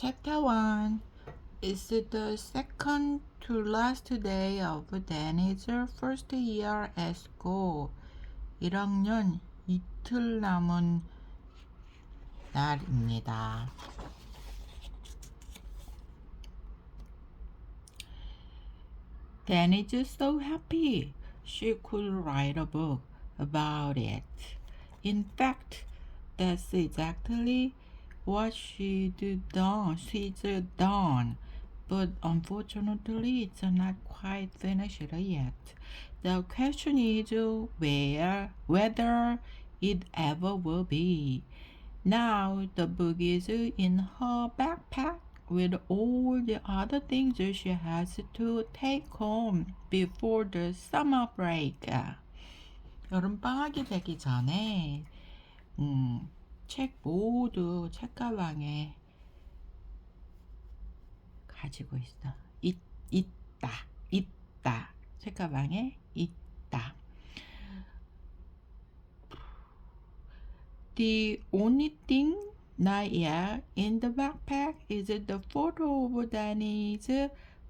Chapter 1 is the second to last day of Danny's first year at school. 1학년 이틀 남은 날입니다. Danny's so happy she could write a book about it. In fact, that's exactly what she's done, but unfortunately it's not quite finished yet. The question is whether it ever will be. Now the book is in her backpack with all the other things she has to take home before the summer break. 여름방학이 되기 전에 책 모두 책가방에 가지고 있어. 있다. 책가방에 있다. The only thing not yet in the backpack is the photo of Danny's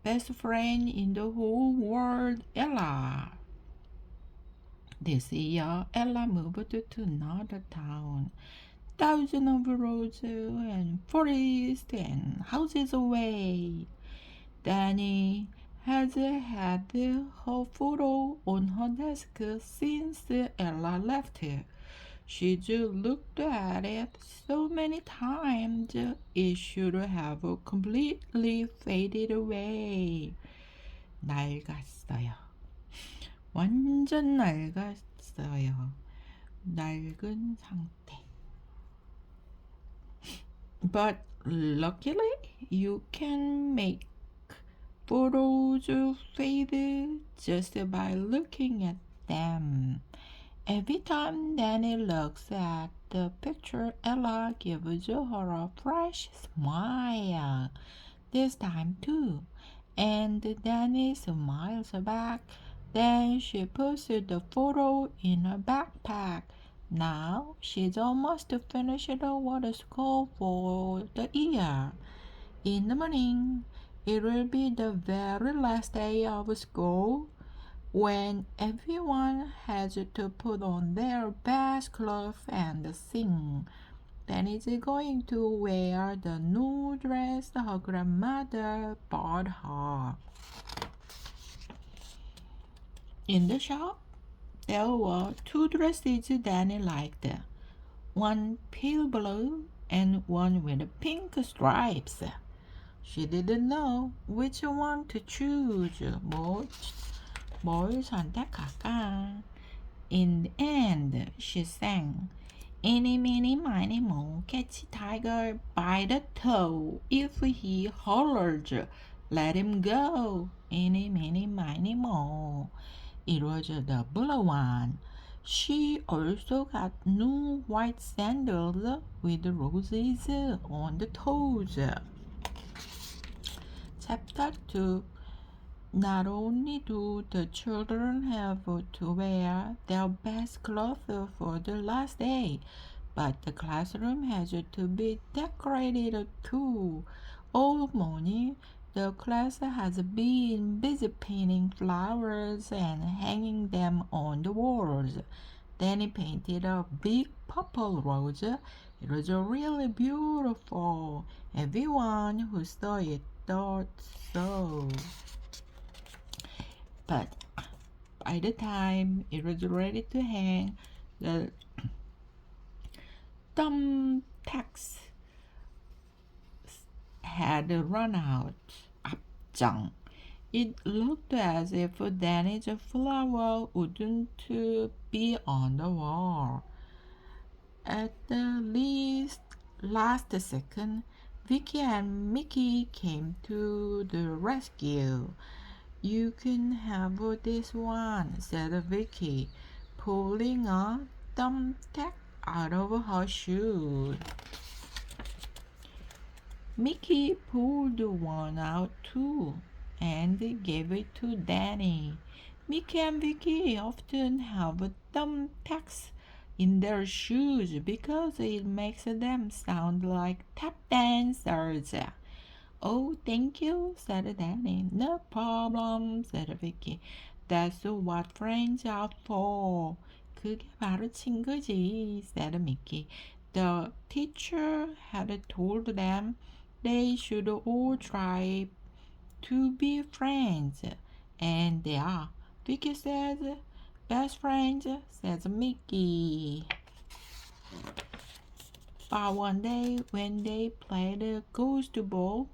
best friend in the whole world, Ella. This year, Ella moved to another town, thousands of roads and forests and houses away. Danny has had her photo on her desk since Ella left. She's looked at it so many times it should have completely faded away. 낡았어요. 완전 낡았어요. 낡은 상태. But luckily, you can make photos fade just by looking at them. Every time Danny looks at the picture, Ella gives her a fresh smile. This time too. And Danny smiles back. Then she puts the photo in her backpack. Now she's almost finished with school for the year. In the morning, it will be the very last day of school, when everyone has to put on their best clothes and sing. Danny's going to wear the new dress her grandmother bought her. In the shop, there were two dresses Danny liked, one pale blue and one with pink stripes. She didn't know which one to choose. 뭘 선택할까? In the end, she sang, "Eeny, meeny, miny, moe, catch a tiger by the toe. If he hollers, let him go. Eeny, meeny, miny, moe." It was the blue one. She also got new white sandals with roses on the toes. Chapter 2. Not only do the children have to wear their best clothes for the last day, but the classroom has to be decorated too. All morning, the class has been busy painting flowers and hanging them on the walls. Danny painted a big purple rose. It was really beautiful. Everyone who saw it thought so. But by the time it was ready to hang, the thumbtacks had run out. 앞장. It looked as if Danny's flower wouldn't be on the wall. At the last second, Vicky and Mickey came to the rescue. "You can have this one," said Vicky, pulling a thumbtack out of her shoe. Mickey pulled one out too and gave it to Danny. Mickey and Vicky often have thumbtacks in their shoes because it makes them sound like tap dancers. Oh, thank you, said Danny. No problem, said Vicky. That's what friends are for. 그게 바로 친구지, said Mickey. The teacher had told them they should all try to be friends. And they are. Vicky says, best friends, says Mickey. But one day when they played ghost ball,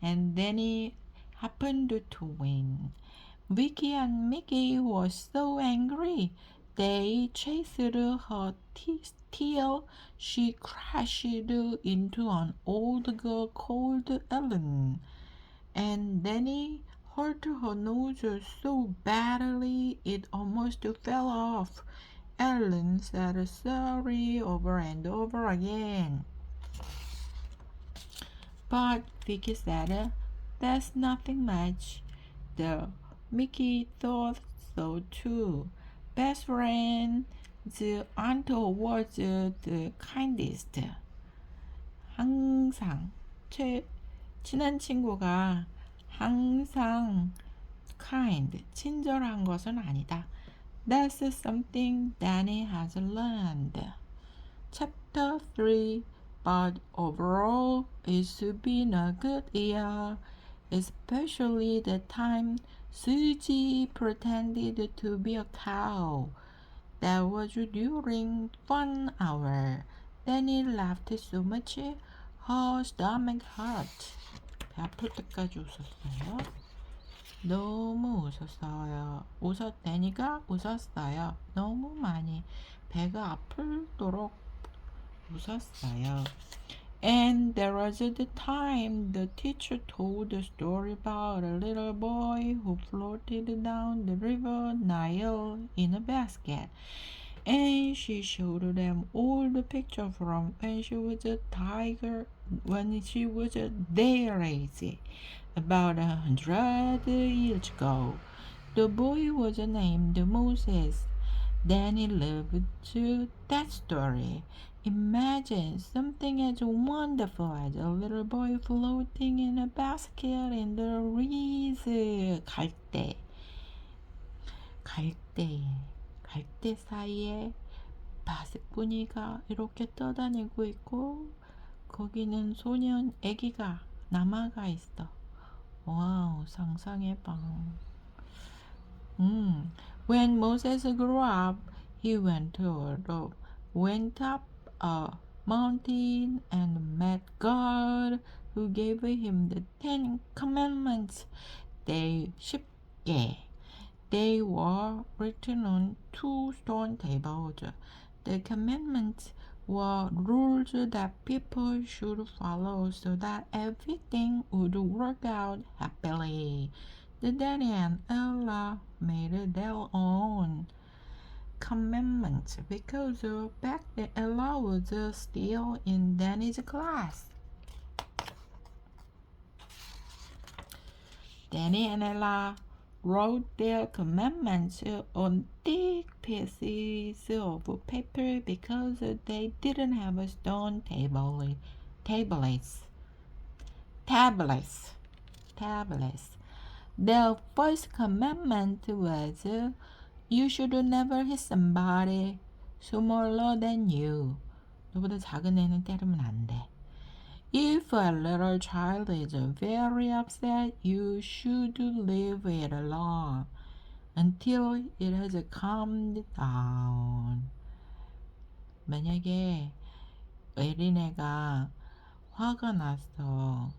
and Danny happened to win, Vicky and Mickey were so angry they chased her till she crashed into an old girl called Ellen. And Danny hurt her nose so badly it almost fell off. Ellen said sorry over and over again. But Vicky said, that's nothing much. The Mickey thought so too. Best friends aren't always the kindest. 항상 친한 친구가 항상 kind, 친절한 것은 아니다. That's something Danny has learned. Chapter 3. But overall, it's been a good year, especially the time Susie pretended to be a cow. That was during fun hour. Danny laughed so much her stomach hurt. 배 아플 때까지 웃었어요. 너무 웃었어요. 데니가 웃었어요. 너무 많이 배가 아플도록 웃었어요. And there was the time the teacher told a story about a little boy who floated down the river Nile in a basket. And she showed them all the pictures from when she was a tiger, when she was a their age, about 100 years ago. The boy was named Moses. Danny loved that story. Imagine something as wonderful as a little boy floating in a basket in the reeds. 갈대 사이에 바스꾸니가 이렇게 떠다니고 있고 거기는 소년 애기가 남아가 있어. 와우, 상상해봐. When Moses grew up, he went up a mountain and met God, who gave him the 10 Commandments. They were written on 2 stone tables. The commandments were rules that people should follow so that everything would work out happily. Danny and Ella made their own commandments because back then Ella was still in Danny's class. Danny and Ella wrote their commandments on thick pieces of paper because they didn't have a stone tablets. Their first commandment was, you should never hit somebody smaller than you. 너보다 작은 애는 때리면 안 돼. If a little child is very upset, you should leave it alone until it has calmed down. 만약에 어린애가 화가 났어.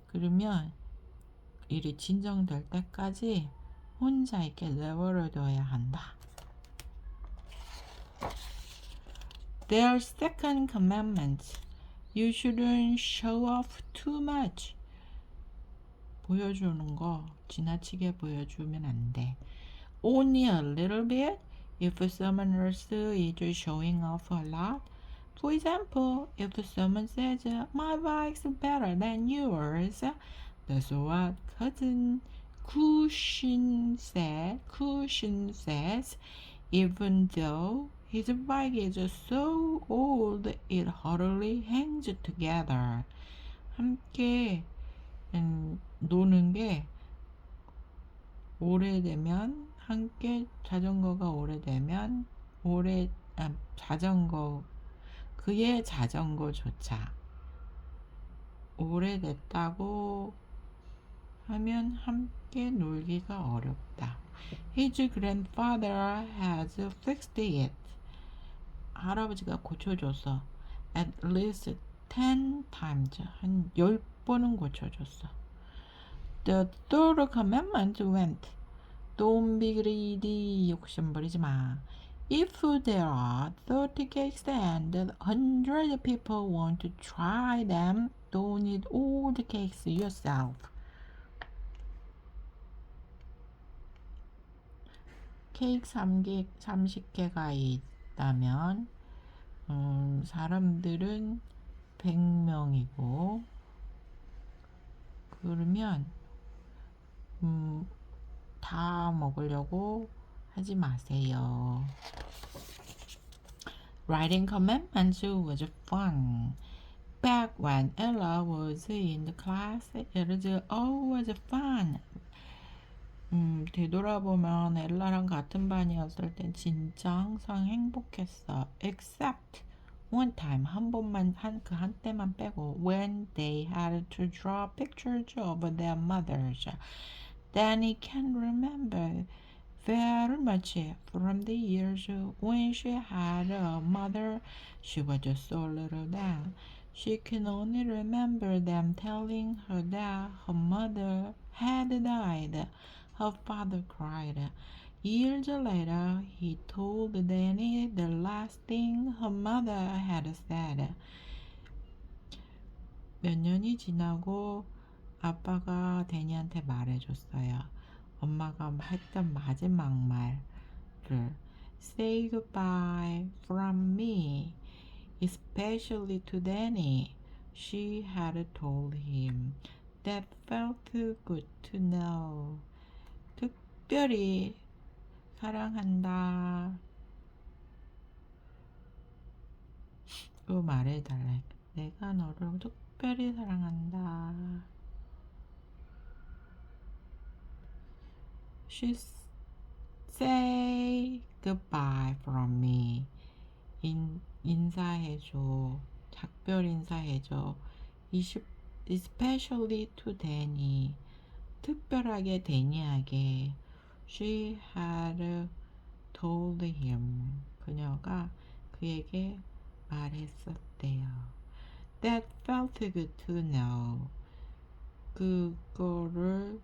그러면 일이 진정될 때까지 혼자 있게 내버려둬야 한다. Their second commandment, you shouldn't show off too much. 보여주는 거 지나치게 보여주면 안 돼. Only a little bit if someone else is showing off a lot. For example, if someone says, my bike's better than yours, that's what cousin Cushion says, even though His bike is so old it hardly hangs together. 함께 노는 게 오래되면 함께 자전거가 오래되면 자전거 그의 자전거조차 오래됐다고 하면 함께 놀기가 어렵다. His grandfather has fixed it. 할아버지가 고쳐줬어. At least 10 times. 한 10번은 고쳐줬어. The third commandment went. Don't be greedy. 욕심 부리지 마. If there are 30 cakes and 100 people want to try them, don't eat all the cakes yourself. 케이크 30개가 있다면 사람들은 100명이고 그러면 다 먹으려고 하지 마세요. Writing commandments was fun. Back when Ella was in the class, it was always fun. 되돌아보면 엘라랑 같은 반이었을 땐 진짜 항상 행복했어. Except one time, 한 번만 그 한때만 빼고 when they had to draw pictures of their mothers. Danny can remember very much from the years when she had a mother. She was so little then. She can only remember them telling her that her mother had died. Her father cried. Years later, he told Danny the last thing her mother had said. 몇 년이 지나고 아빠가 데니한테 말해줬어요. 엄마가 했던 마지막 말을 Say goodbye from me, especially to Danny. She had told him. That felt good to know. 특별히 사랑한다. 그 말해달래. 내가 너를 특별히 사랑한다. She say goodbye from me. 인사해줘. 작별 인사해줘. Especially to Danny. 특별하게 데니에게. She had told him. 그녀가 그에게 말했었대요. That felt good to know. 그거는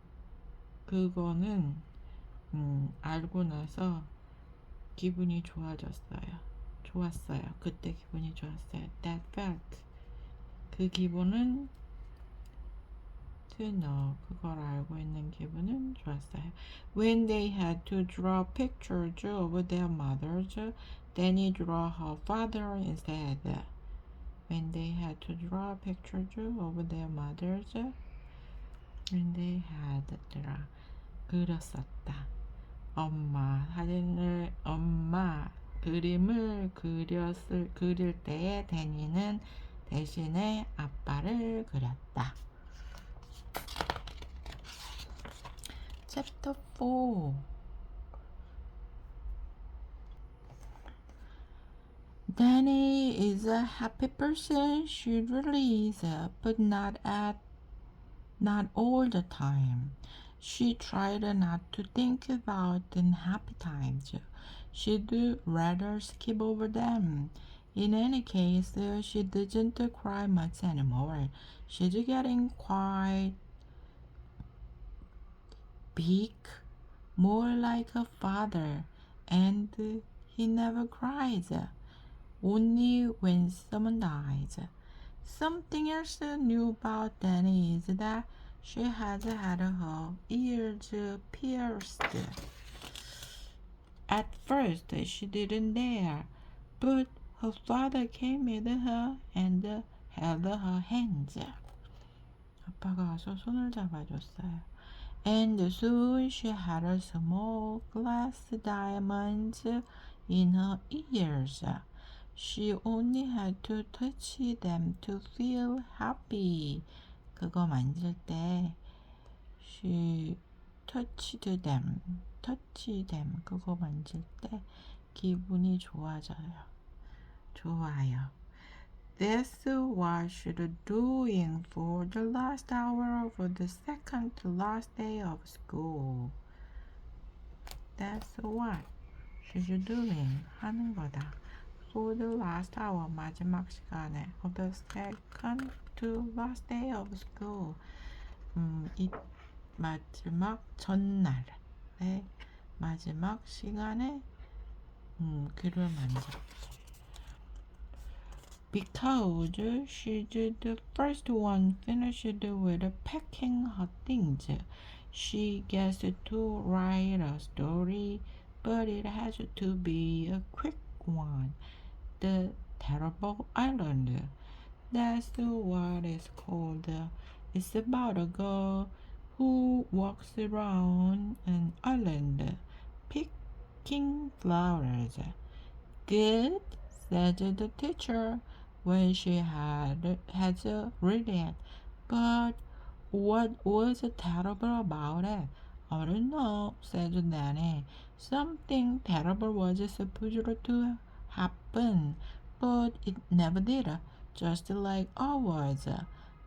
알고 나서 기분이 좋았어요. 그때 기분이 좋았어요. That felt. 그 기분은 to know. 그걸 알고 있는 기분은 좋았어요. When they had to draw pictures of their mothers, Danny drew her father instead. When they had to draw pictures of their mothers, when they had 그렸었다. 엄마 그림을 그릴 때에 데니는 대신에 아빠를 그렸다. Chapter 4. Danny is a happy person. She really is, but not all the time. She tried not to think about the happy times. She'd rather skip over them. In any case, she doesn't cry much anymore. She's getting quite big, more like her father, and he never cries, only when someone dies. Something else new about Danny is that she has had her ears pierced. At first, she didn't dare, but her father came with her and held her hands. 아빠가 와서 손을 잡아줬어요. And soon she had a small glass diamond in her ears. She only had to touch them to feel happy. 그거 만질 때 she touched them. 그거 만질 때 기분이 좋아져요. 좋아요. That's what she's doing for the last hour of the second to last day of school. That's what she's doing. 하는 거다. For the last hour, 마지막 시간에 of the second to last day of school. 이 마지막 전날의 마지막 시간에 귀를 만져. Because she's the first one finished with packing her things. She gets to write a story, but it has to be a quick one. The Terrible Island. That's what it's called. It's about a girl who walks around an island picking flowers. Good, said the teacher when she had read it. But what was terrible about it? I don't know, said Nanny. Something terrible was supposed to happen, but it never did, just like ours.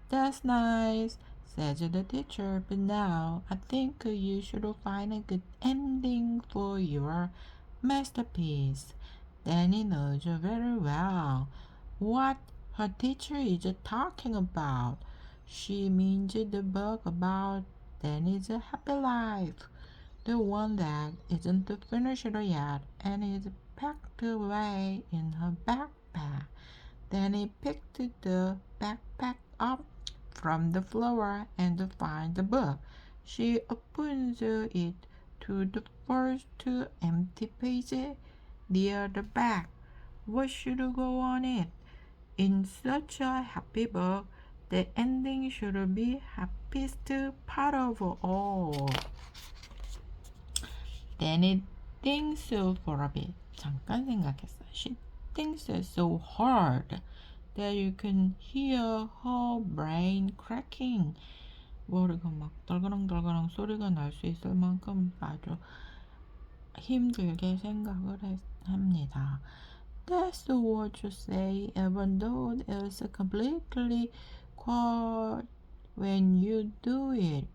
That's nice, said the teacher, but now I think you should find a good ending for your masterpiece. Danny knows very well what her teacher is talking about. She means the book about Danny's happy life, the one that isn't finished yet and is packed away in her backpack. Danny picked the backpack up from the floor and finds the book. She opens it to the first empty page near the back. What should go on it? In such a happy book, the ending should be happiest part of all. Danny thinks for a bit. 잠깐 생각했어. She thinks so hard that you can hear her brain cracking. 머리가 막 덜그렁덜그렁 소리가 날 수 있을 만큼 아주 힘들게 생각을 합니다. That's what you say, even though it's completely quiet when you do it.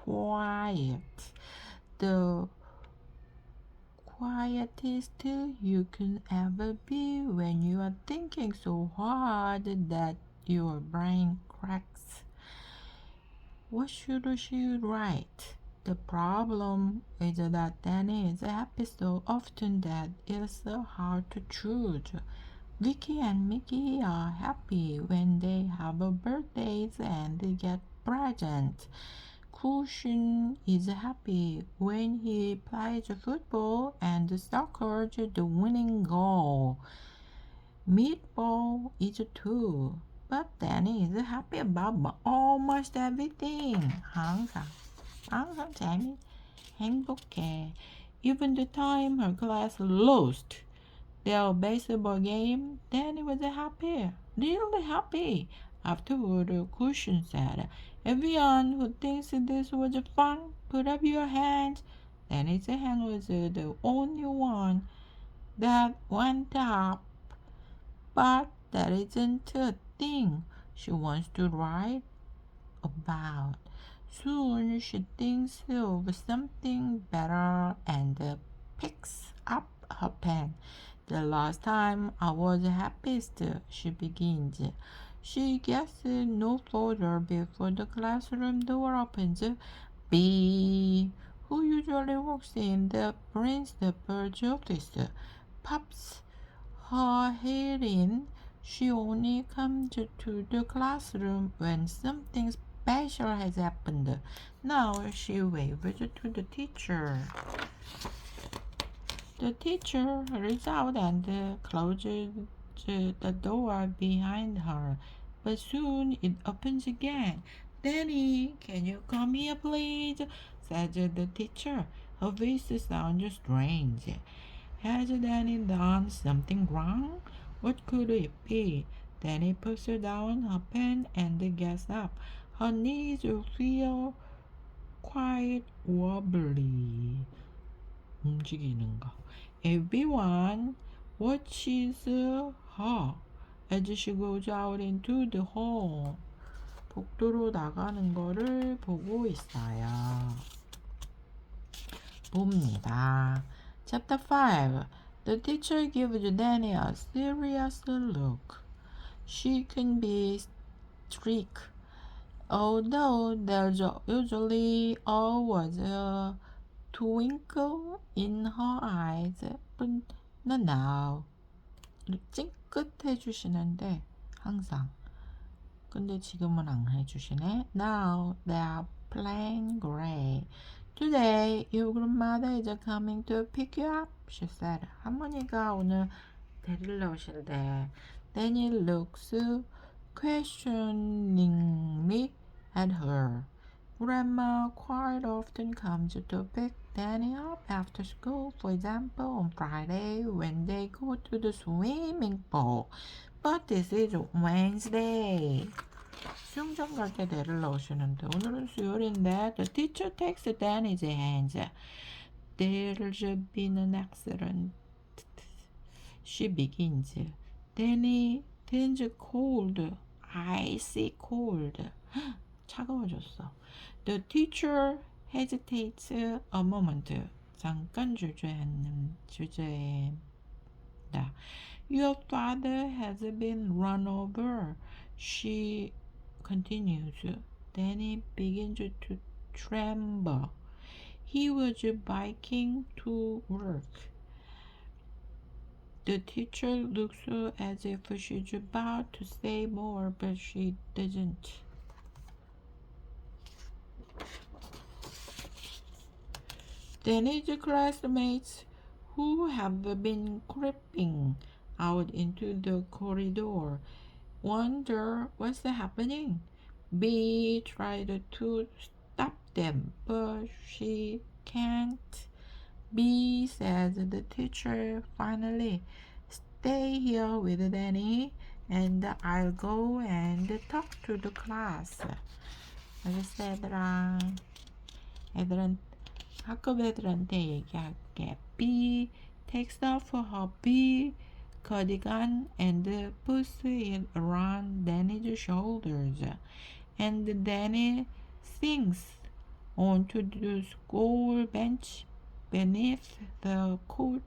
Quiet. The quietest you can ever be when you are thinking so hard that your brain cracks. What should she write? The problem is that Danny is happy so often that it's hard to choose. Vicky and Mickey are happy when they have birthdays and they get presents. Cushion is happy when he plays football and scores the winning goal. Meatball is too. But Danny is happy about almost everything. 항상 행복해. Even the time her class lost their baseball game, Danny was happy, really happy. Afterward, Cushion said, everyone who thinks this was fun, put up your hands. Danny's hand was the only one that went up. But that isn't a thing she wants to write about. Soon she thinks of something better and picks up her pen. The last time I was happiest, she begins. She gets no further before the classroom door opens. B, who usually works in the principal's office, pops her head in. She only comes to the classroom when something special has happened. Now she waves to the teacher. The teacher reads out and closes the door behind her, but soon it opens again. Danny, can you come here, please? Said the teacher. Her voice sounds strange. Has Danny done something wrong? What could it be? Danny puts down her pen and gets up. Her knees feel quite wobbly. 움직이는 거. Everyone watches her as she goes out into the hall. 복도로 나가는 거를 보고 있어요. 봅니다. Chapter 5. The teacher gives Danny a serious look. She can be strict, although there's usually always a twinkle in her eyes, but not now. 찡긋 해주시는데 항상. 근데 지금은 안 해주시네. Now they are plain gray. Today your grandmother is coming to pick you up, she said. 할머니가 오늘 데리러 오신대. Danny looks questioningly at her. Grandma quite often comes to pick Danny up after school, for example, on Friday when they go to the swimming pool. But this is Wednesday. 수영장 갈 때 데리러 오시는데 오늘은 수요일인데 The teacher takes Danny's hands. There's been an accident. She begins. Danny turns cold. Icy cold. 차가워졌어. The teacher hesitates a moment. 잠깐 주저한다. Your father has been run over. She continues. Danny begins to tremble. He was biking to work. The teacher looks as if she's about to say more, but she doesn't. Danny's classmates who have been creeping out into the corridor wonder what's happening. Bee tried to stop them, but she can't. Bee says the teacher finally. Stay here with Danny and I'll go and talk to the class. 알겠어 애들은 학급 애들한테 얘기할게. Bee takes off her bee cardigan and puts it around Danny's shoulders. And Danny sinks onto the school bench beneath the coat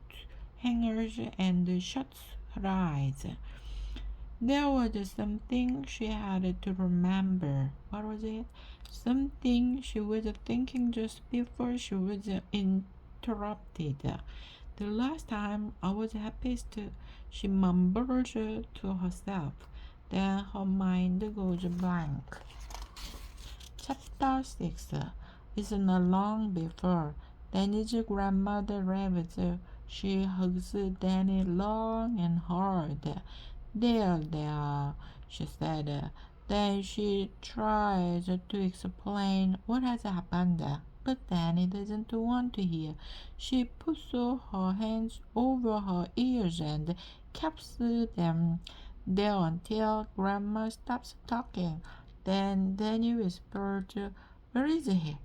hangers and shuts her eyes. There was something she had to remember. What was it? Something she was thinking just before she was interrupted. The last time I was happiest, she mumbled to herself. Then her mind goes blank. Chapter 6. It's not long before Danny's grandmother arrives. She hugs Danny long and hard. There, she said. Then she tries to explain what has happened, but Danny doesn't want to hear. She puts her hands over her ears and keeps them there until Grandma stops talking. Then Danny whispered, "Where is he?"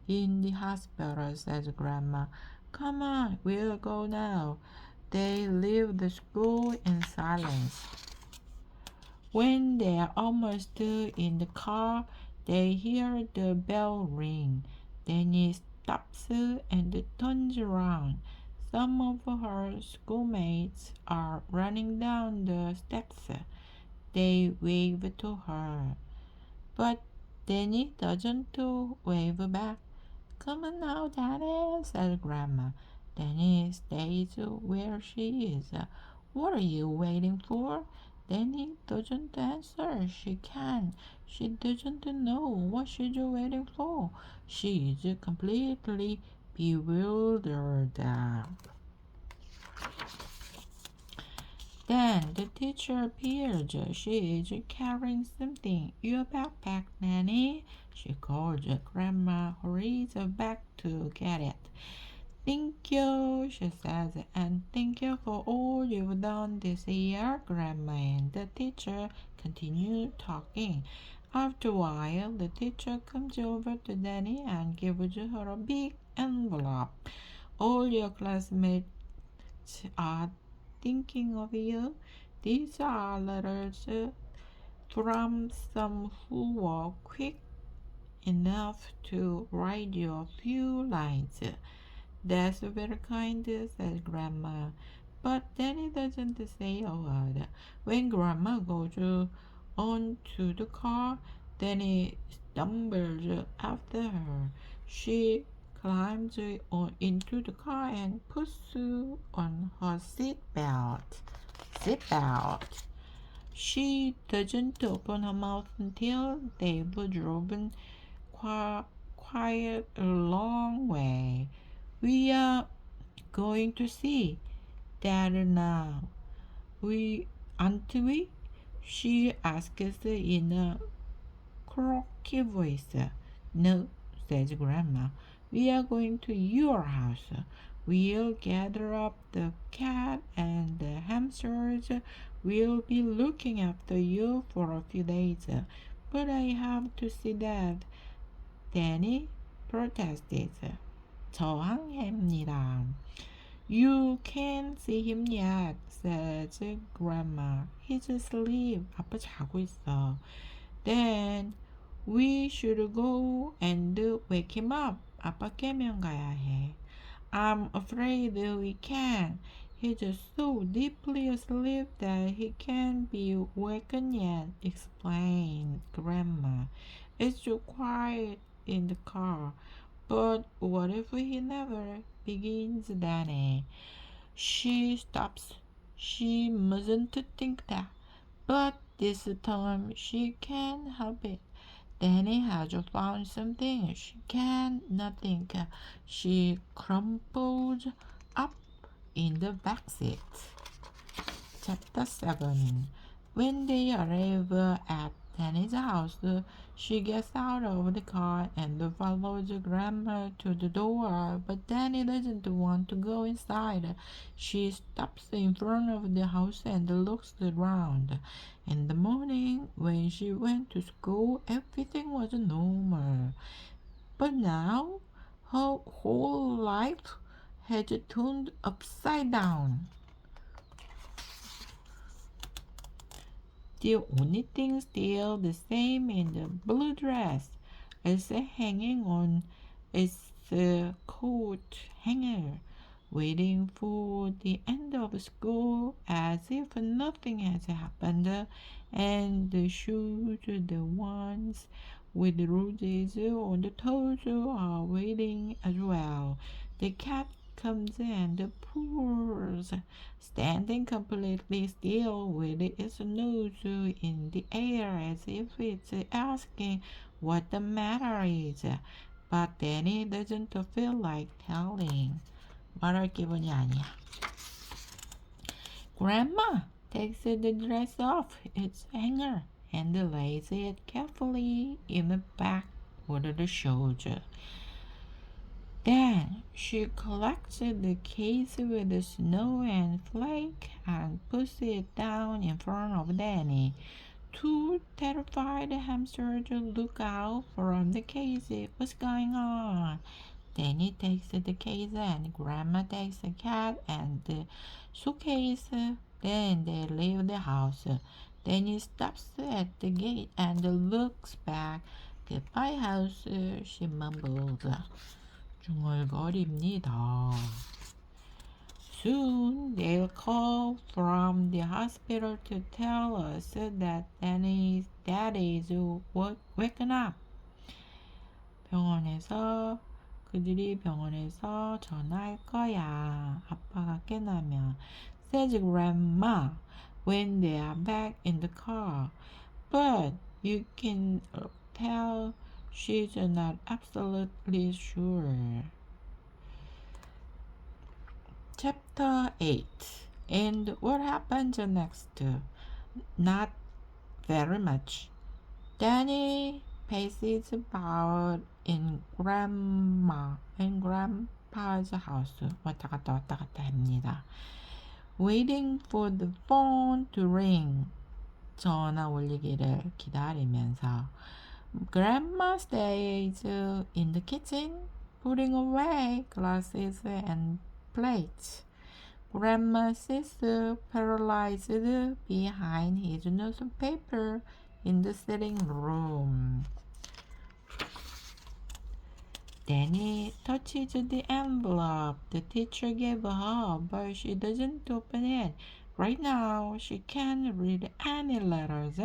"In the hospital," says Grandma. "Come on, we'll go now." They leave the school in silence. When they are almost in the car, they hear the bell ring. Danny stops and turns around. Some of her schoolmates are running down the steps. They wave to her. But Danny doesn't wave back. "Come on now, Danny," says Grandma. Danny stays where she is. "What are you waiting for?" Danny doesn't answer. She can't. She doesn't know what she's waiting for. She is completely bewildered. Then the teacher appears. She is carrying something. "Your backpack, Nanny," she calls. Grandma hurries back to get it. Thank you, she says, and thank you for all you've done this year, Grandma. And the teacher continued talking. After a while, the teacher comes over to Danny and gives her a big envelope. All your classmates are thinking of you. These are letters from some who were quick enough to write you a few lines. That's very kind, said Grandma. But Danny doesn't say a word. When Grandma goes on to the car, Danny stumbles after her. She climbs into the car and puts on her seatbelt. Seatbelt. She doesn't open her mouth until they've driven quite a long way. We are going to see Dad now. We aren't we? She asks in a croaky voice. No, says Grandma. We are going to your house. We'll gather up the cat and the hamsters. We'll be looking after you for a few days. But I have to see Dad. Danny protested. 저항합니다. You can't see him yet, says Grandma. He's asleep. 아빠 자고 있어. Then we should go and wake him up. 아빠 깨면 가야 해. I'm afraid we can't. He's so deeply asleep that he can't be wakened yet, explained Grandma. It's too quiet in the car. But what if he never begins, Danny? She stops. She mustn't think that. But this time she can't help it. Danny has found something she cannot think. She crumpled up in the backseat. Chapter 7. When they arrive at Danny's house, she gets out of the car and follows Grandma to the door, but Danny doesn't want to go inside. She stops in front of the house and looks around. In the morning, when she went to school, everything was normal. But now, her whole life had turned upside down. The only thing still the same in the blue dress is hanging on its coat hanger, waiting for the end of school as if nothing has happened, and the shoes, the ones with roses on the toes, are waiting as well. The cat comes and purrs, standing completely still with its nose in the air as if it's asking what the matter is. But Danny doesn't feel like telling. 말할 기분이 아니야. Grandma takes the dress off its hanger and lays it carefully in the back of the shoes. Then she collects the case with the snow and flake and puts it down in front of Danny. Two terrified hamsters look out from the case. What's going on? Danny takes the case and Grandma takes the cat and the suitcase. Then they leave the house. Danny stops at the gate and looks back. Goodbye, house, she mumbles. 중얼거립니다. Soon they'll call from the hospital to tell us that Daddy's waken up. 그들이 병원에서 전화할 거야. 아빠가 깨나면. Says Grandma when they are back in the car. But you can tell she's not absolutely sure. Chapter 8. And what happens next? Not very much. Danny paces about in Grandma's grandpa's house. 왔다 갔다 합니다. Waiting for the phone to ring. 전화 울리기를 기다리면서 Grandma stays in the kitchen, putting away glasses and plates. Grandma sits paralyzed behind his newspaper in the sitting room. Danny touches the envelope the teacher gave her, but she doesn't open it. Right now, she can't read any letters.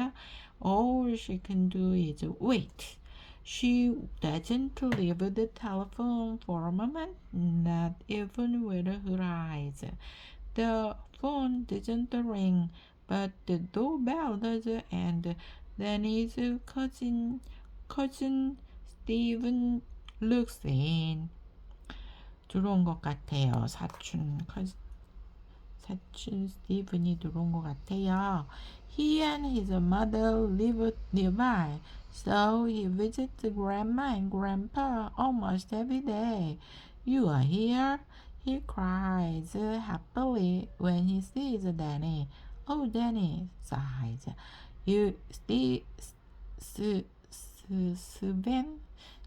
All she can do is wait. She doesn't leave the telephone for a moment, not even with her eyes. The phone doesn't ring, but the doorbell does, and Danny's cousin Stephen looks in. 들어온 것 같아요. 사촌 스티븐이 들어온 것 같아요. He and his mother live nearby, so he visits grandma and grandpa almost every day. You are here? He cries happily when he sees Danny. Oh, Danny sighs. You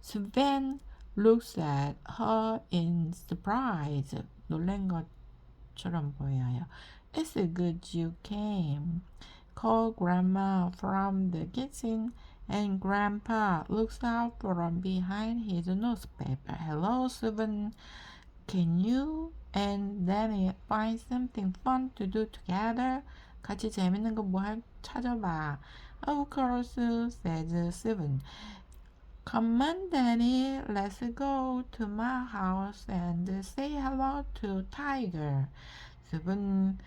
Sven looks at her in surprise. 놀란 것처럼 보여요. It's good you came. Call Grandma from the kitchen, and Grandpa looks out from behind his newspaper. Hello, Sven. Can you and Danny find something fun to do together? 같이 재밌는 거 찾아봐. Of course, says Sven. Come on, Danny, let's go to my house and say hello to Tiger. Sven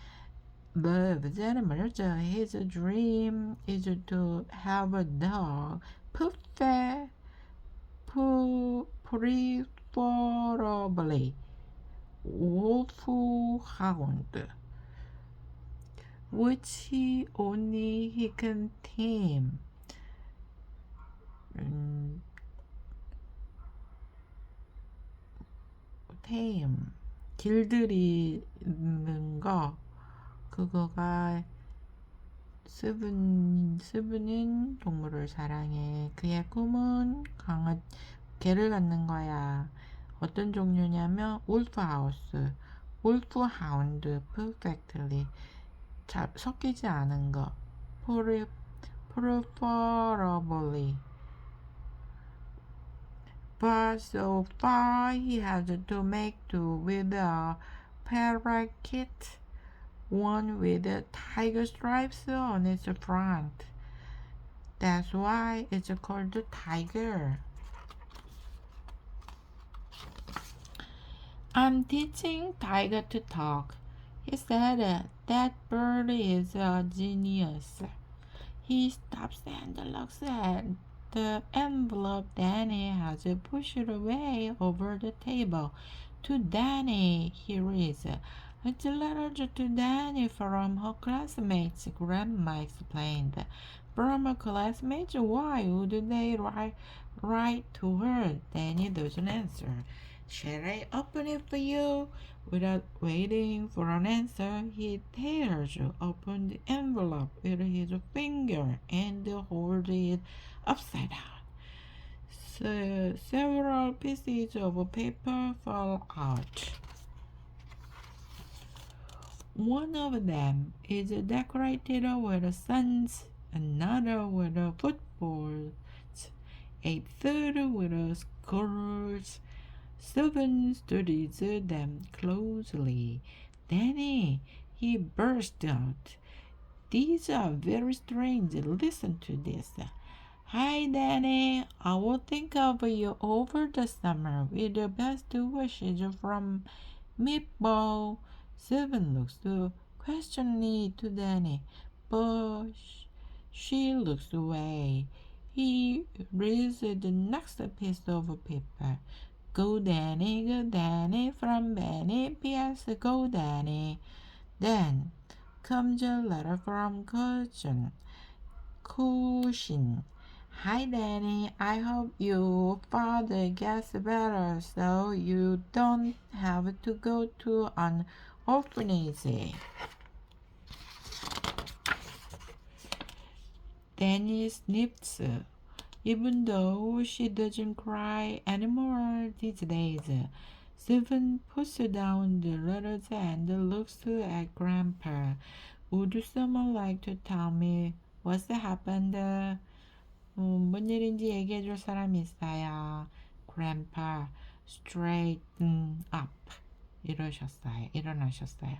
loves animals. His dream is to have a dog, preferably wolfhound, which only he can tame. 길들이는 거 그거가 스브는 동물을 사랑해. 그의 꿈은 개를 갖는 거야. 어떤 종류냐면 울프하우스, 울프하운드, perfectly 섞이지 않은 거, preferably. But so far he has to make do with a parakeet, one with tiger stripes on its front. That's why it's called Tiger. I'm teaching Tiger to talk. He said that bird is a genius. He stops and looks at the envelope Danny has pushed away over the table. To Danny, he reads. It's a letter to Danny from her classmates, Grandma explained. From her classmates? Why would they write to her? Danny doesn't answer. Shall I open it for you? Without waiting for an answer, he tears open the envelope with his finger and holds it upside down. Several pieces of paper fall out. One of them is decorated with suns, another with footballs, a third with skulls. Sven studies them closely. Danny, he burst out. These are very strange. Listen to this. Hi, Danny. I will think of you over the summer with the best wishes from Meatball. Sven looks questioningly to Danny, but she looks away. He reads the next piece of paper. Go Danny, from Benny, P.S. Go Danny. Then comes a letter from Cushin. Hi Danny, I hope your father gets better so you don't have to go to an orphanage. Danny sniffs. Even though she doesn't cry anymore these days, Stephen puts down the letters and looks at Grandpa. Would someone like to tell me what's happened? 뭔 일인지 얘기해 줄 사람이 있어요. Grandpa straighten up. 일어나셨어요.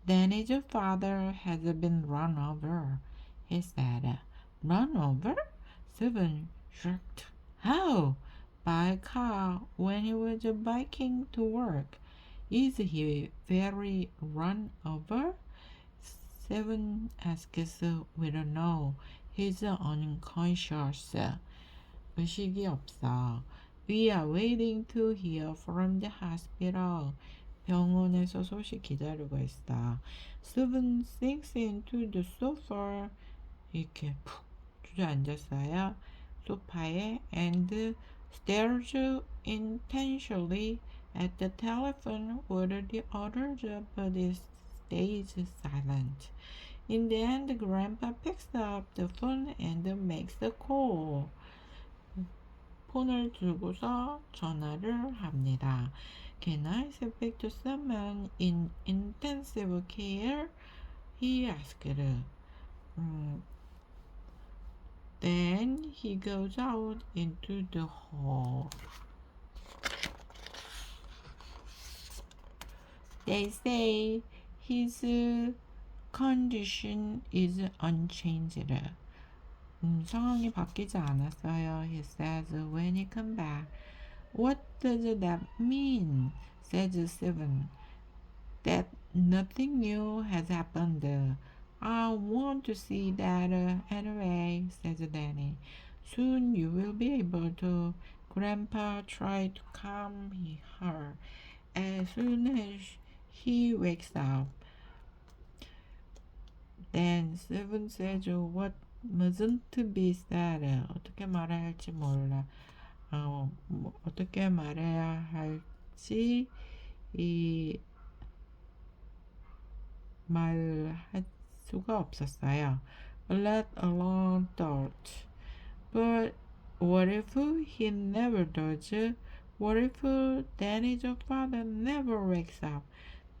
Danny's father has been run over, he said. Run over? Stephen shrugged. How? By a car when he was biking to work. Is he very run over? Stephen asks. We don't know. He's unconscious. 의식이 없어. We are waiting to hear from the hospital. 병원에서 소식 기다리고 있어. Stephen sinks into the sofa. 이렇게 푹 주저앉았어요. 소파에 and stares intensely at the telephone with the others, but it stays silent. In the end, Grandpa picks up the phone and makes the call. 폰을 들고서 전화를 합니다. Can I speak to someone in intensive care? He asked. Then he goes out into the hall. They say his condition is unchanged. 상황이 바뀌지 않았어요. He says when he comes back. What does that mean? Says Stephen. That nothing new has happened. I want to see that anyway, says Danny. Soon you will be able to. Grandpa tried to calm her. As soon as he wakes up. Then Stephen says what mustn't be said. 어떻게 말해야 할지 몰라. 어떻게 말해야 할지 말할 수가 없었어요. Let alone thought. But what if he never does? What if Danny's father never wakes up?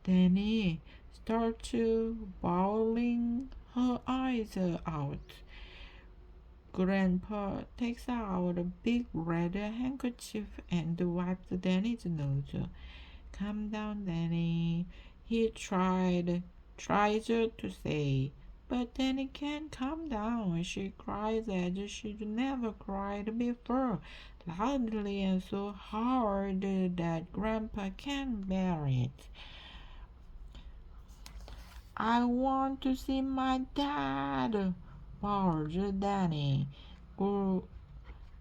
Danny starts bawling her eyes out. Grandpa takes out a big red handkerchief and wipes Danny's nose. Calm down, Danny. He tries to say, but Danny can't calm down. She cries as she'd never cried before, loudly and so hard that Grandpa can't bear it. I want to see my dad, bawls Danny.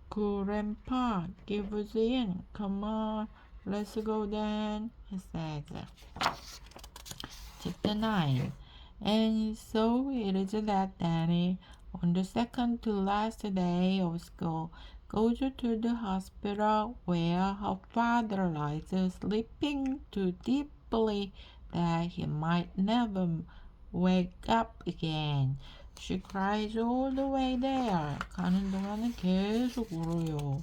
Grandpa gives in. Come on, let's go then, he says. Chapter 9. And so it is that Danny, on the second to last day of school, goes to the hospital where her father lies sleeping too deeply that he might never wake up again. She cries all the way there. 가는 동안은 계속 울어요.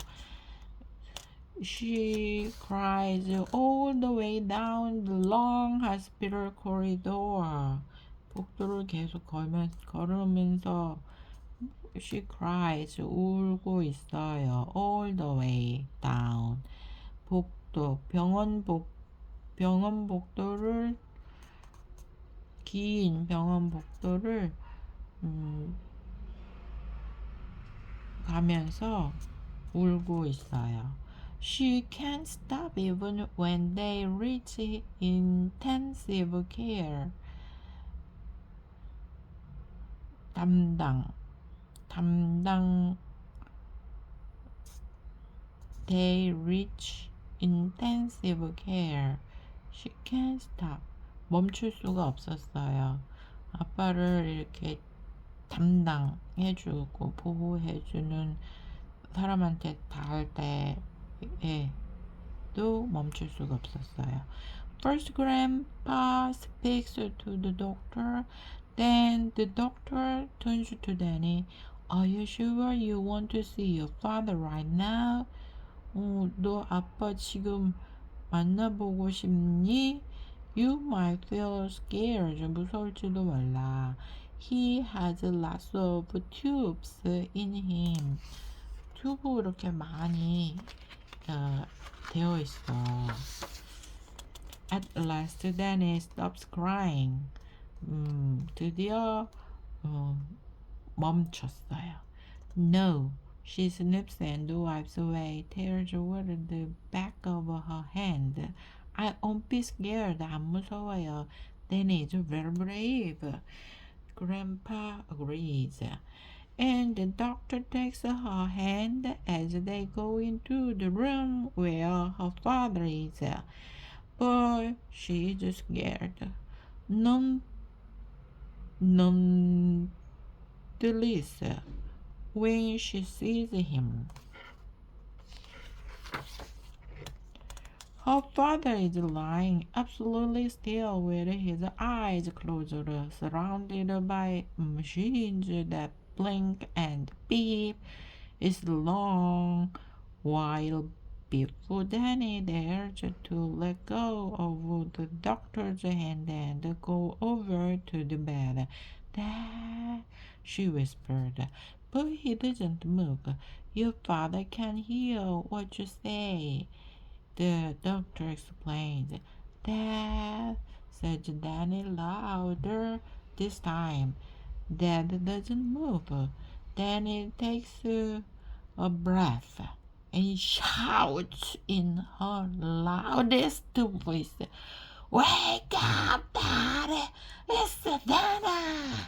She cries all the way down the long hospital corridor. 복도를 계속 걸으면서 she cries 울고 있어요. All the way down. 복도, 병원 복도를 긴 병원 복도를 가면서 울고 있어요. She can't stop even when they reach intensive care. 담당. They reach intensive care. She can't stop. 멈출 수가 없었어요. 아빠를 이렇게 담당해주고 보호해주는 사람한테 닿을 때에도 멈출 수가 없었어요. First, Grandpa speaks to the doctor. Then the doctor turns to Danny. Are you sure you want to see your father right now? 너 아빠 지금 만나보고 싶니? You might feel scared. 무서울지도 몰라. He has lots of tubes in him. 튜브 이렇게 많이 되어 있어. At last, Danny stops crying. 드디어 멈췄어요. No, she snips and wipes away tears over the back of her hand. I won't be scared. 안 무서워요. Danny is very brave. Grandpa agrees. And the doctor takes her hand as they go into the room where her father is. But she is scared. None the least when she sees him. Her father is lying absolutely still with his eyes closed, surrounded by machines that blink and beep. It's a long while before Danny dares to let go of the doctor's hand and go over to the bed. Dad, she whispered, but he doesn't move. Your father can hear what you say. The doctor explained. Dad, said Danny louder this time. Dad doesn't move. Danny takes a breath and shouts in her loudest voice, Wake up, Daddy! It's Danny!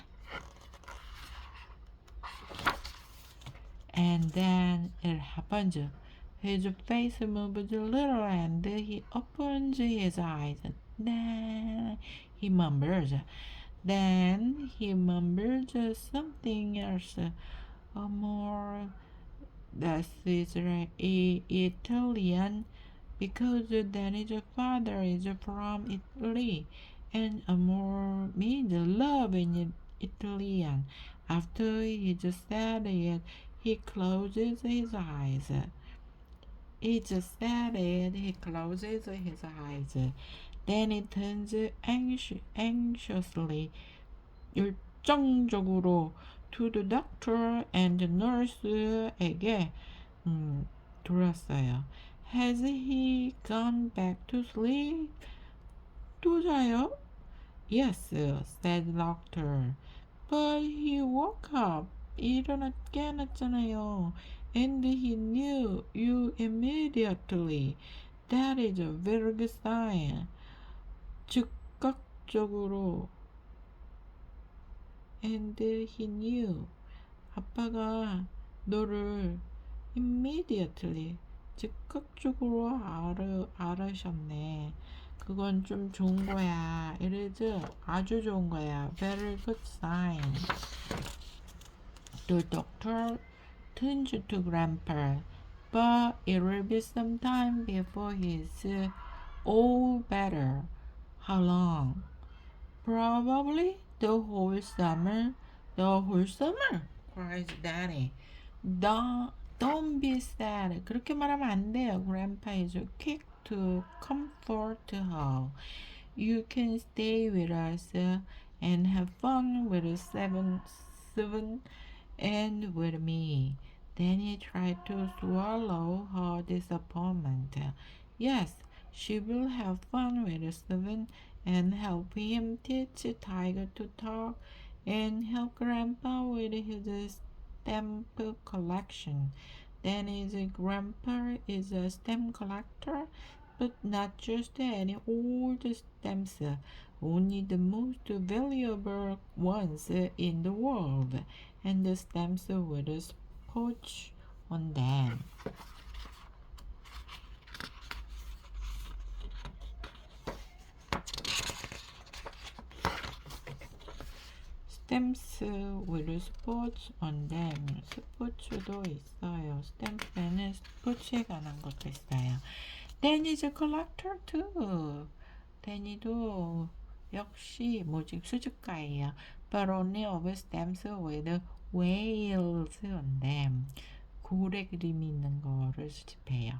And then it happens. His face moves a little and he opens his eyes. Then he mumbles. Then he mumbles something else. More that is Italian because Danny's father is from Italy and amor means love in Italian. After he just said it, he closes his eyes. He just said it, he closes his eyes. Then he turns anxiously, 열정적으로 to the doctor and nurse에게 돌았어요. Has he gone back to sleep? 또 자요? Yes, said the doctor. But he woke up. 깨어났잖아요. And he knew you immediately. That is a very good sign. 즉각적으로. And he knew. 아빠가 너를 immediately. 즉각적으로 알으셨네. 그건 좀 좋은 거야. It is 아주 좋은 거야. Very good sign. The doctor turns to Grandpa, but it will be some time before he's all better. How long? Probably the whole summer. The whole summer? Cries Danny. Don't be sad. 그렇게 말하면 안 돼요. Grandpa is quick to comfort her. You can stay with us and have fun with Seven and with me. Then he tried to swallow her disappointment. Yes, she will have fun with Seven and help him teach Tiger to talk and help Grandpa with his stamp collection. Then his grandpa is a stamp collector, but not just any old stamps, only the most valuable ones in the world, and the stamps with a spot on them. stamps with sports on them. 스포츠도 있어요. stamp에는 스포츠에 관한 것도 있어요. Danny's a collector too. 데니도 역시 모집 수집가예요. But only of stamps with whales on them. 고래 그림이 있는 거를 수집해요.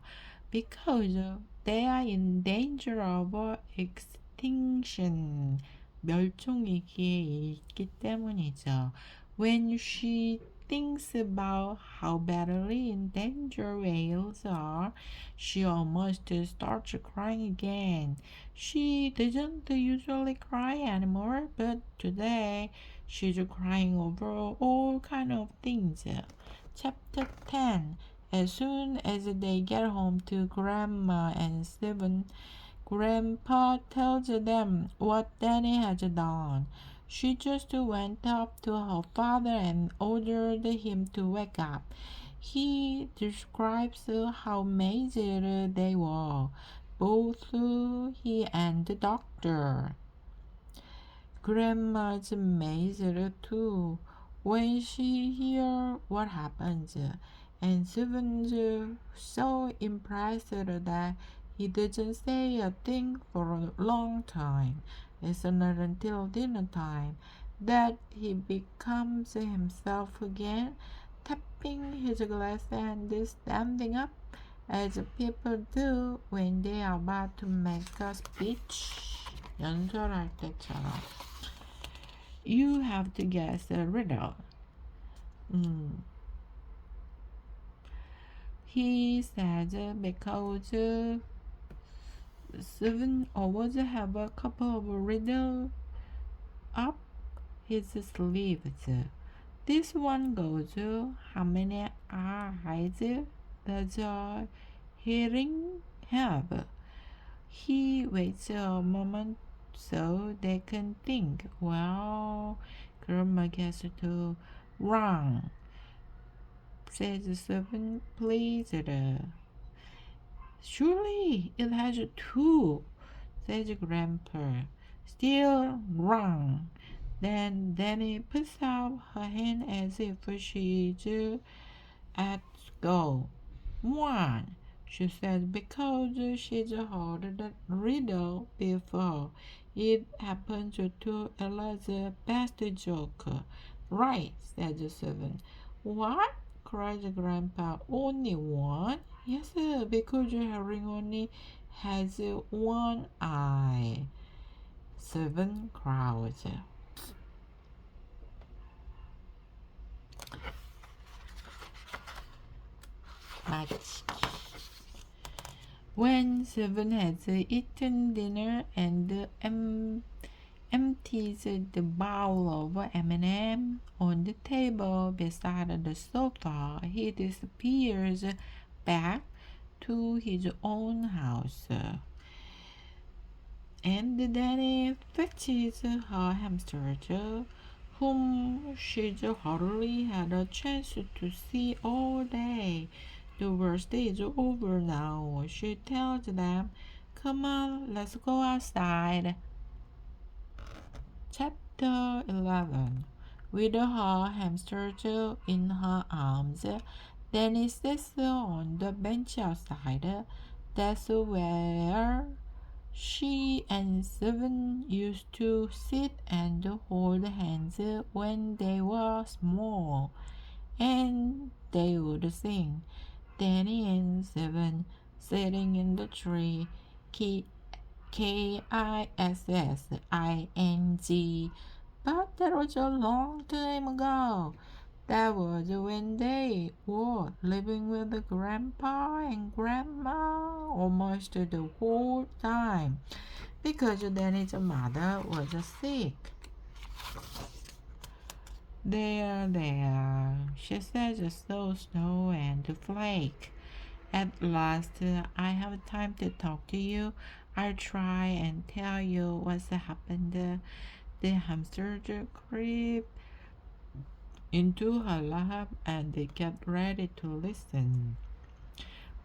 Because they are in danger of extinction. 멸종 위기에 있기 때문이죠. When she thinks about how badly endangered whales are, she almost starts crying again. She doesn't usually cry anymore, but today she's crying over all kind of things. Chapter 10. As soon as they get home to Grandma and Stephen, Grandpa tells them what Danny has done. She just went up to her father and ordered him to wake up. He describes how amazed they were, both he and the doctor. Grandma's amazed too when she hears what happens, and Stephen's so impressed that he doesn't say a thing for a long time. It's not until dinner time that he becomes himself again, tapping his glass and standing up as people do when they are about to make a speech. 연설할 때처럼. You have to guess the riddle. He says because Seven always have a couple of riddle up his sleeves. This one goes, how many eyes does a herring have? He waits a moment so they can think. Well, Grandma gets to wrong, says Seven, pleased. Surely it has two, says Grandpa. Still wrong. Then Danny puts out her hand as if she's at go. One, she says, because she's heard that riddle before. It happens to Ella's best joke. Right, says Seven. What? Cries Grandpa. Only one? Yes, because Herring only has one eye. Seven crowds. 맞지. When Seven has eaten dinner and empties the bowl of M&M on the table beside the sofa, he disappears back to his own house. And Danny fetches her hamsters, whom she's hardly had a chance to see all day. The worst is over now, she tells them. Come on, let's go outside. Chapter 11. With her hamsters in her arms, Danny sits on the bench outside. That's where she and Seven used to sit and hold hands when they were small, and they would sing. Danny and Seven sitting in the tree, Kissing. But that was a long time ago. That was when they were living with Grandpa and Grandma almost the whole time, because Danny's mother was sick. There, she says, so Snow and Flake. At last, I have time to talk to you. I'll try and tell you what's happened. The hamsters creep into her lap and they get ready to listen.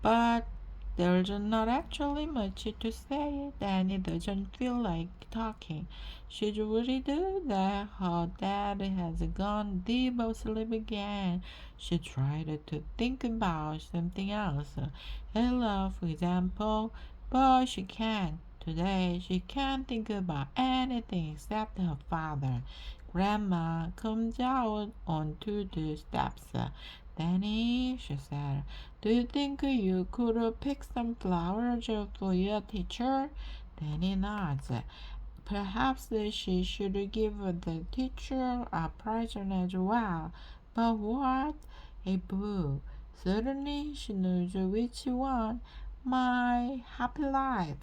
But There's not actually much to say. Danny doesn't feel like talking. She's worried that her dad has gone deep asleep again. She tried to think about something else, Ella, for example, but she can't. Today, she can't think about anything except her father. Grandma comes out onto the steps. Danny, she said, do you think you could pick some flowers for your teacher? Danny nods. Perhaps she should give the teacher a present as well. But what? A book. Certainly she knows which one. My Happy Life.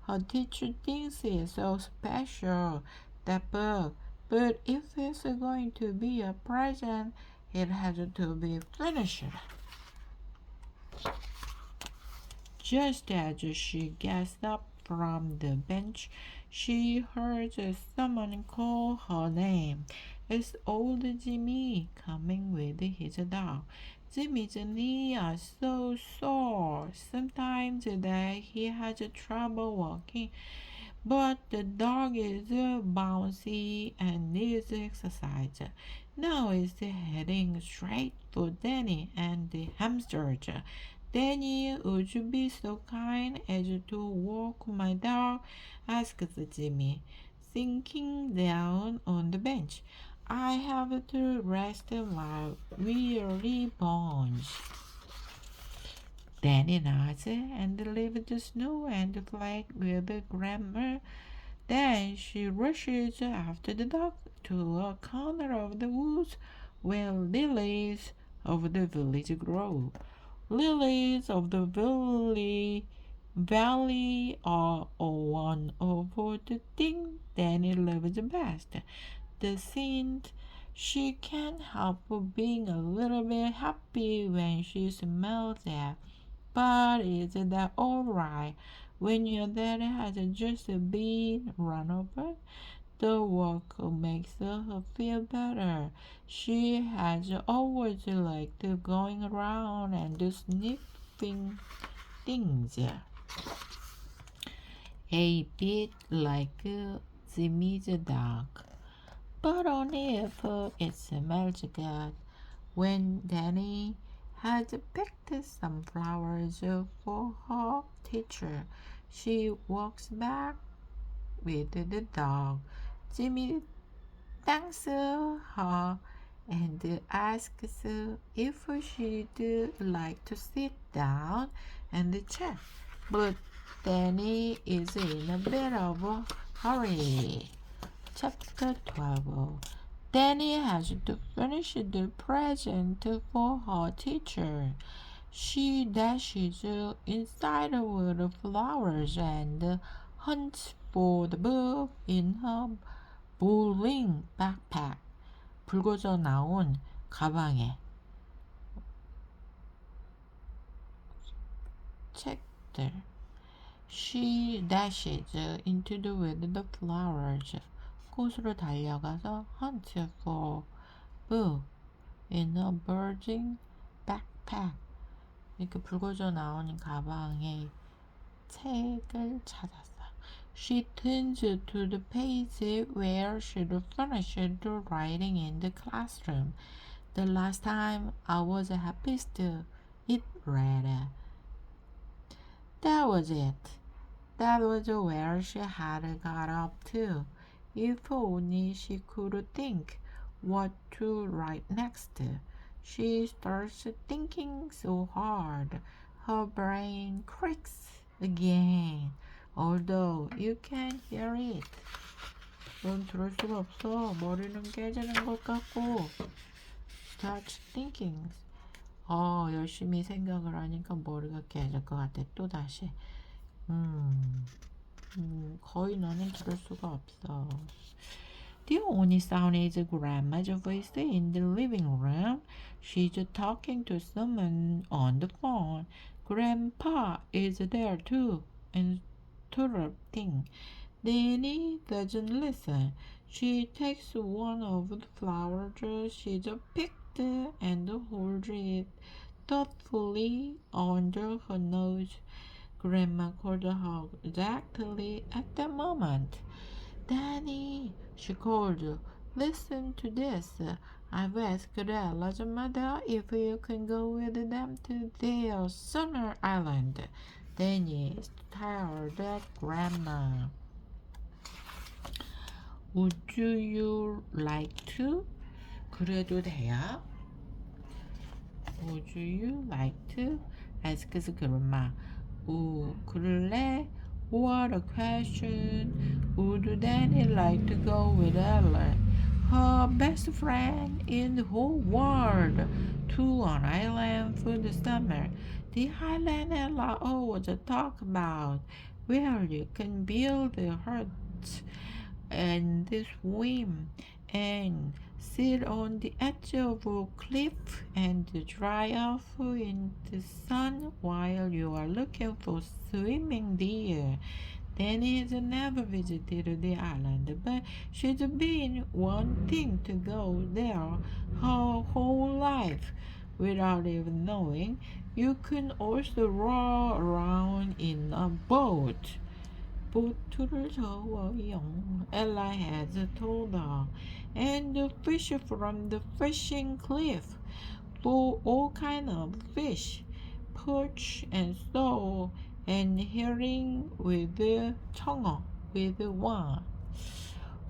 Her teacher thinks it's so special, that book. But if it's going to be a present, it has to be finished. Just as she gets up from the bench, she heard someone call her name. It's old Jimmy coming with his dog. Jimmy's knees are so sore sometimes that he has trouble walking, but the dog is bouncy and needs exercise. Now it's heading straight for Danny and the hamsters. Danny, would you be so kind as to walk my dog? Asked Jimmy, sinking down on the bench. I have to rest my weary bones. Danny nods and leaves the snow and flag with Grandma. Then she rushes after the dog to a corner of the woods where lilies of the village grow. Lilies of the valley are one of the things Danny loves best. The scent, she can't help being a little bit happy when she smells it. But is that all right when your dad has just been run over? The walk makes her feel better. She has always liked going around and sniffing things. A bit like Jimmy's dog, but only if it smells good. When Danny had picked some flowers for her teacher, she walks back with the dog. Jimmy thanks her and asks if she'd like to sit down and chat. But Danny is in a bit of a hurry. Chapter 12. Danny has to finish the present for her teacher. She dashes inside with the flowers and hunts for the book in her bowling backpack. 붉어져 나온 가방에 책들. She dashes into the with the flowers. 꽃으로 달려가서 hunt for book in a bulging backpack. 이렇게 붉어져 나온 가방에 책을 찾았어. She turns to the page where she'd finished writing in the classroom. The last time I was happiest, it read. That was it. That was where she had got up to. If only she could think what to write next. She starts thinking so hard. Her brain creaks again. Although you can hear it. 넌 들을 수가 없어. 머리는 깨지는 것 같고. Starts thinking. 열심히 생각을 하니까 머리가 깨질 것 같아. 또 다시. 거의 너는 들을 수가 없어. The only sound is Grandma's voice in the living room. She's talking to someone on the phone. Grandpa is there too, interrupting. Danny doesn't listen. She takes one of the flowers she's picked and holds it thoughtfully under her nose. Grandma called her exactly at that moment. Danny, she called, listen to this. I've asked Ella's mother if you can go with them to their summer island. Danny stared at Grandma. Would you like to? 그래도 돼요? Would you like to? asks Grandma. 그럴래? What a question. Would Danny like to go with Ella, her best friend in the whole world, to an island for the summer? The island Ella always talk about, where you can build a hut and swim and sit on the edge of a cliff and dry off in the sun while you are looking for swimming deer. Danny has never visited the island, but she's been wanting to go there her whole life without even knowing. You can also row around in a boat. 보트를 저어요. Ella has told her, and fish from the fishing cliff for all kind of fish, perch and sole, and herring with 청어 with one.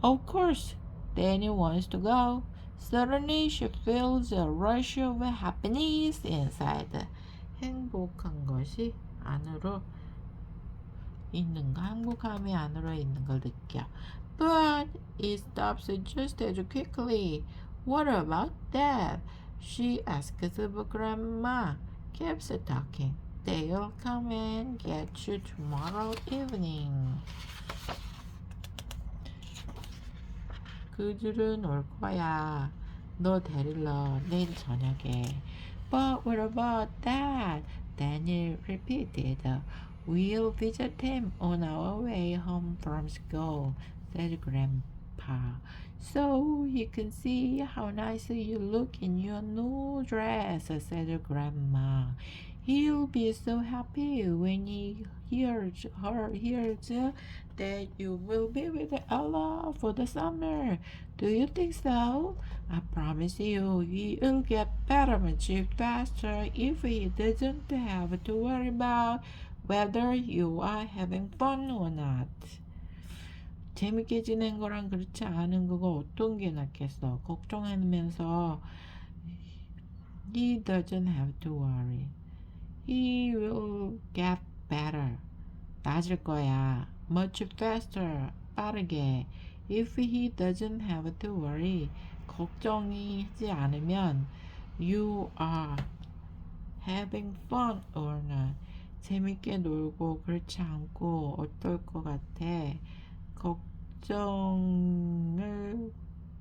Of course, Danny wants to go. Suddenly she feels a rush of happiness inside. 행복한 것이 안으로 있는 거, 행복함이 안으로 있는 걸 느껴. But it stops just as quickly. What about that? She asks of Grandma. Keeps talking. They'll come and get you tomorrow evening. 그들은 올 거야. 너 데리러 내일 저녁에. But what about that? Daniel repeated. We'll visit him on our way home from school, said Grandpa. So you can see how nice you look in your new dress, said Grandma. He'll be so happy when he hears that you will be with Ella for the summer. Do you think so? I promise you, he'll get better much faster if he doesn't have to worry about whether you are having fun or not. 재밌게 지낸 거랑 그렇지 않은 거가 어떤 게 낫겠어? 걱정하면서 he doesn't have to worry. He will get better. 나아질 거야. Much faster. 빠르게. If he doesn't have to worry. 걱정이 하지 않으면 you are having fun or not. 재밌게 놀고 그렇지 않고 어떨 것 같아? 걱정을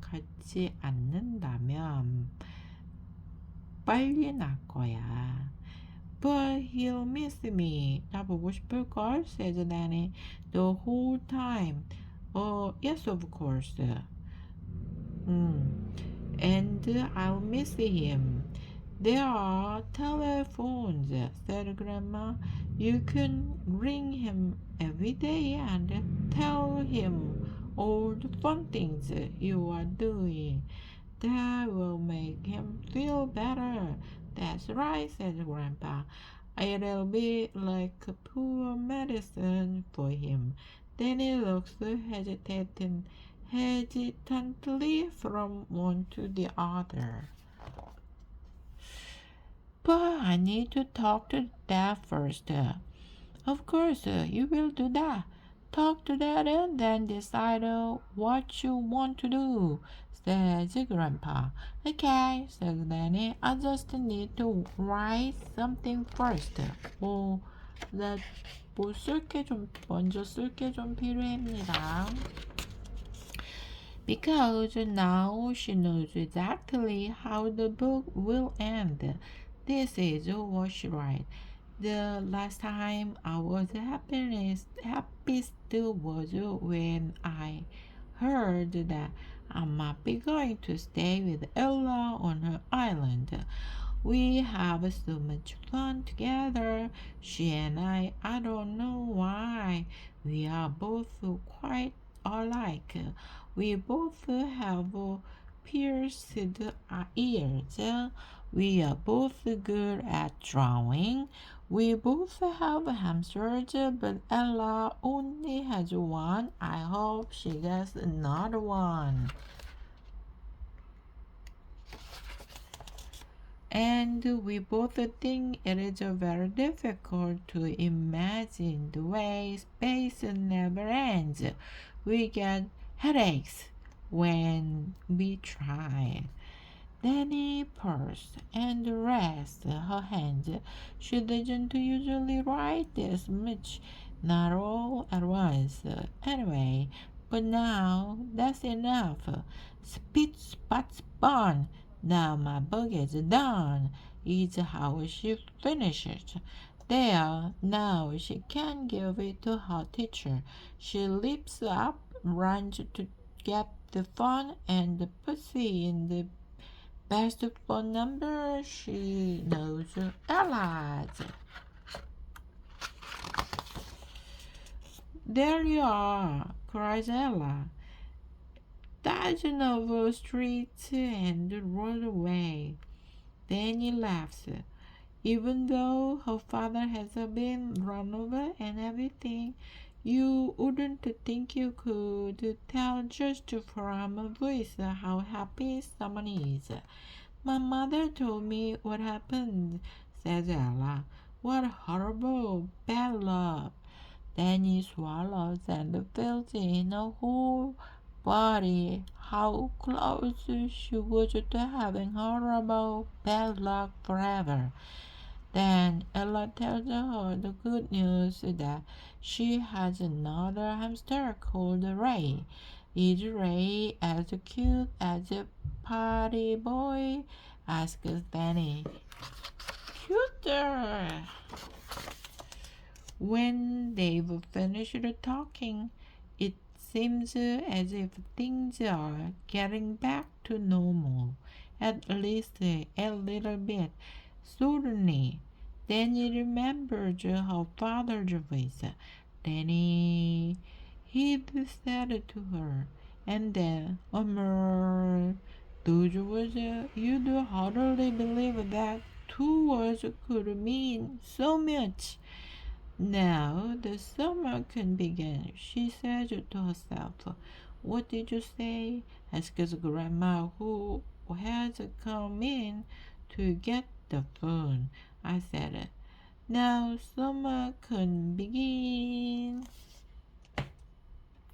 갖지 않는다면 빨리 날 거야. But he'll miss me. 나 보고 싶을걸? said Danny. The whole time. Yes, of course. And I'll miss him. There are telephones, said Grandma. You can ring him every day and tell him all the fun things you are doing. That will make him feel better. That's right, said Grandpa. It'll be like poor medicine for him. Then he looks hesitantly from one to the other. But I need to talk to Dad first. Of course, you will do that. Talk to Dad and then decide what you want to do, says Grandpa. Okay, said Danny. I just need to write something first. 뭐 먼저 쓸 게 좀 필요합니다. Because now she knows exactly how the book will end. This is what she writes. The last time I was happiest was when I heard that I might be going to stay with Ella on her island. We have so much fun together. She and I don't know why. We are both quite alike. We both have pierced ears. We are both good at drawing. We both have hamsters, but Ella only has one. I hope she gets another one. And we both think it is very difficult to imagine the way space never ends. We get headaches when we try. Danny paused and raised her hand. She doesn't usually write this much, not all at once. Anyway, but now that's enough. Spit, spat, spawn. Now my book is done, is how she finishes. There, now she can give it to her teacher. She leaps up, runs to get the phone, and puts it in the best phone number she knows, Ella's. There you are, cries Ella. Dodging over streets and rolled away. Danny laughs. Even though her father has been run over and everything, you wouldn't think you could tell just from a voice how happy someone is. My mother told me what happened, says Ella. What horrible bad luck. Then he swallows and feels in her whole body how close she was to having horrible bad luck forever. Then Ella tells her the good news that she has another hamster called Ray. Is Ray as cute as a party boy? Asks Danny. Cuter! When they've finished talking, it seems as if things are getting back to normal, at least a little bit. Suddenly, Danny remembered her father's voice. Danny, he'd said to her, and then, those words, you'd hardly believe that two words could mean so much. Now the summer can begin, she said to herself. What did you say? Asked Grandma, who had come in to get the phone. I said, now summer can begin.